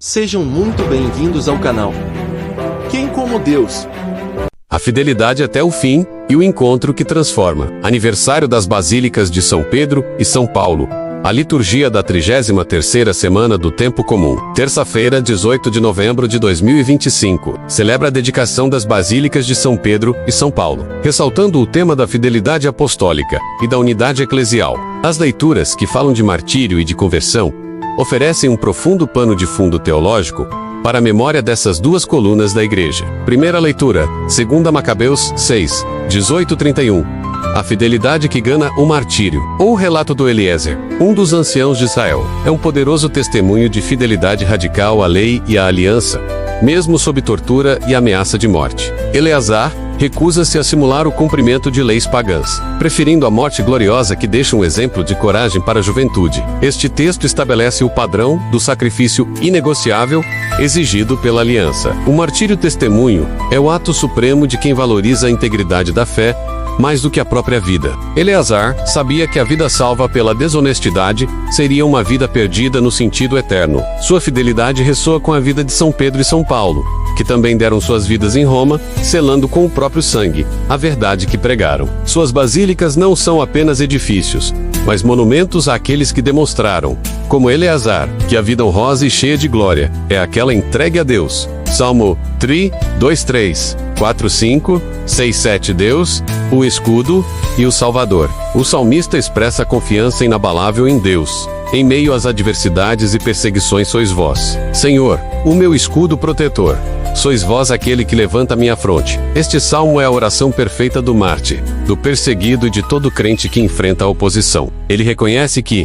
Sejam muito bem-vindos ao canal Quem como Deus? A fidelidade até o fim e o encontro que transforma. Aniversário das Basílicas de São Pedro e São Paulo. A liturgia da 33ª semana do Tempo Comum. Terça-feira, 18 de novembro de 2025. Celebra a dedicação das Basílicas de São Pedro e São Paulo, ressaltando o tema da fidelidade apostólica e da unidade eclesial. As leituras, que falam de martírio e de conversão, oferecem um profundo pano de fundo teológico para a memória dessas duas colunas da Igreja. Primeira leitura, 2 Macabeus 6, 18-31. A fidelidade que gana o martírio, ou o relato do Eliezer, um dos anciãos de Israel, é um poderoso testemunho de fidelidade radical à lei e à aliança, mesmo sob tortura e ameaça de morte. Eleazar recusa-se a simular o cumprimento de leis pagãs, preferindo a morte gloriosa que deixa um exemplo de coragem para a juventude. Este texto estabelece o padrão do sacrifício inegociável exigido pela aliança. O martírio testemunho é o ato supremo de quem valoriza a integridade da fé mais do que a própria vida. Eleazar sabia que a vida salva pela desonestidade seria uma vida perdida no sentido eterno. Sua fidelidade ressoa com a vida de São Pedro e São Paulo, que também deram suas vidas em Roma, selando com o próprio sangue a verdade que pregaram. Suas basílicas não são apenas edifícios, mas monumentos àqueles que demonstraram, como Eleazar, que a vida honrosa e cheia de glória é aquela entregue a Deus. Salmo 3, 2, 3, 4, 5, 6, 7. Deus, o escudo e o Salvador. O salmista expressa confiança inabalável em Deus. Em meio às adversidades e perseguições sois vós, Senhor, o meu escudo protetor. Sois vós aquele que levanta minha fronte. Este salmo é a oração perfeita do mártir, do perseguido e de todo crente que enfrenta a oposição. Ele reconhece que,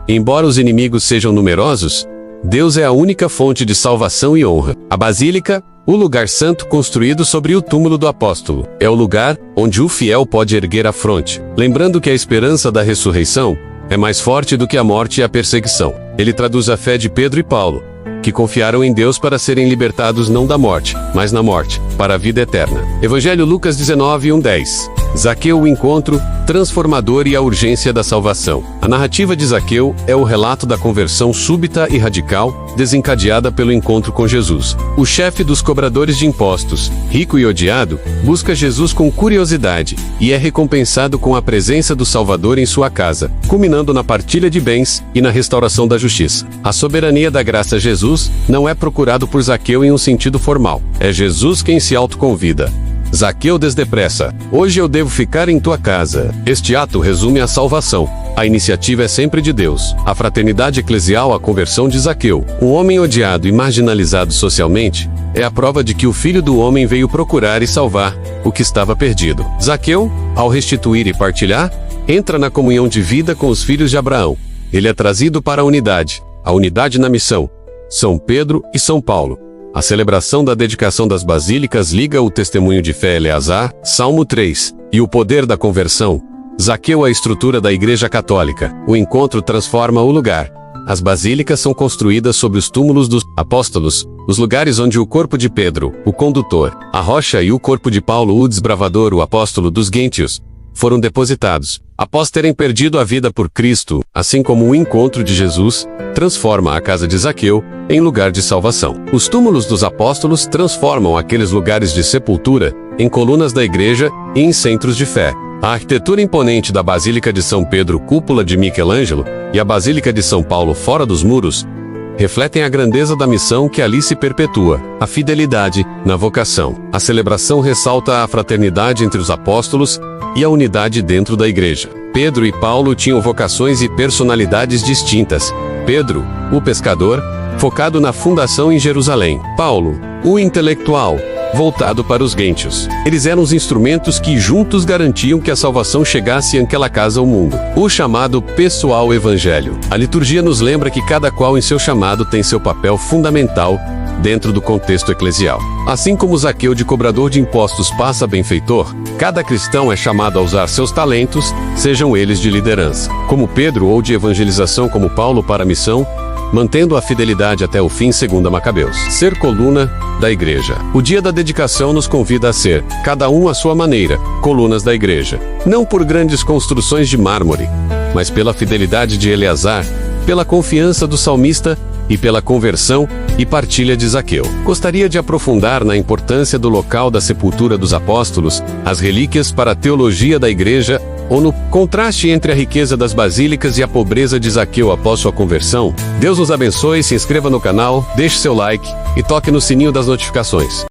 embora os inimigos sejam numerosos, Deus é a única fonte de salvação e honra. A Basílica, o lugar santo construído sobre o túmulo do apóstolo, é o lugar onde o fiel pode erguer a fronte, lembrando que a esperança da ressurreição é mais forte do que a morte e a perseguição. Ele traduz a fé de Pedro e Paulo, que confiaram em Deus para serem libertados não da morte, mas na morte, para a vida eterna. Evangelho Lucas 19, 1-10. Zaqueu, o encontro transformador e a urgência da salvação. A narrativa de Zaqueu é o relato da conversão súbita e radical, desencadeada pelo encontro com Jesus. O chefe dos cobradores de impostos, rico e odiado, busca Jesus com curiosidade e é recompensado com a presença do Salvador em sua casa, culminando na partilha de bens e na restauração da justiça. A soberania da graça Jesus não é procurado por Zaqueu em um sentido formal. É Jesus quem se autoconvida. Zaqueu desdepressa. Hoje eu devo ficar em tua casa. Este ato resume a salvação. A iniciativa é sempre de Deus. A fraternidade eclesial, a conversão de Zaqueu, um homem odiado e marginalizado socialmente, é a prova de que o Filho do Homem veio procurar e salvar o que estava perdido. Zaqueu, ao restituir e partilhar, entra na comunhão de vida com os filhos de Abraão. Ele é trazido para a unidade na missão. São Pedro e São Paulo. A celebração da dedicação das basílicas liga o testemunho de fé Eleazar, Salmo 3, e o poder da conversão, Zaqueu, à estrutura da Igreja Católica. O encontro transforma o lugar. As basílicas são construídas sobre os túmulos dos apóstolos, os lugares onde o corpo de Pedro, o condutor, a rocha, e o corpo de Paulo, o desbravador, o apóstolo dos gentios, foram depositados. Após terem perdido a vida por Cristo, assim como o encontro de Jesus transforma a casa de Zaqueu em lugar de salvação. Os túmulos dos apóstolos transformam aqueles lugares de sepultura em colunas da igreja e em centros de fé. A arquitetura imponente da Basílica de São Pedro, cúpula de Michelangelo, e a Basílica de São Paulo, fora dos muros, refletem a grandeza da missão que ali se perpetua. A fidelidade na vocação. A celebração ressalta a fraternidade entre os apóstolos e a unidade dentro da igreja. Pedro e Paulo tinham vocações e personalidades distintas. Pedro, o pescador, focado na fundação em Jerusalém. Paulo, o intelectual, voltado para os gentios. Eles eram os instrumentos que juntos garantiam que a salvação chegasse àquela casa ao mundo. O chamado pessoal evangelho. A liturgia nos lembra que cada qual em seu chamado tem seu papel fundamental dentro do contexto eclesial. Assim como Zaqueu, de cobrador de impostos, passa a benfeitor, cada cristão é chamado a usar seus talentos, sejam eles de liderança, como Pedro, ou de evangelização, como Paulo, para a missão, mantendo a fidelidade até o fim, 2 Macabeus. Ser coluna da igreja. O dia da dedicação nos convida a ser, cada um à sua maneira, colunas da igreja. Não por grandes construções de mármore, mas pela fidelidade de Eleazar, pela confiança do salmista e pela conversão e partilha de Zaqueu. Gostaria de aprofundar na importância do local da sepultura dos apóstolos, as relíquias para a teologia da igreja, ou no contraste entre a riqueza das basílicas e a pobreza de Zaqueu após sua conversão? Deus nos abençoe, se inscreva no canal, deixe seu like e toque no sininho das notificações.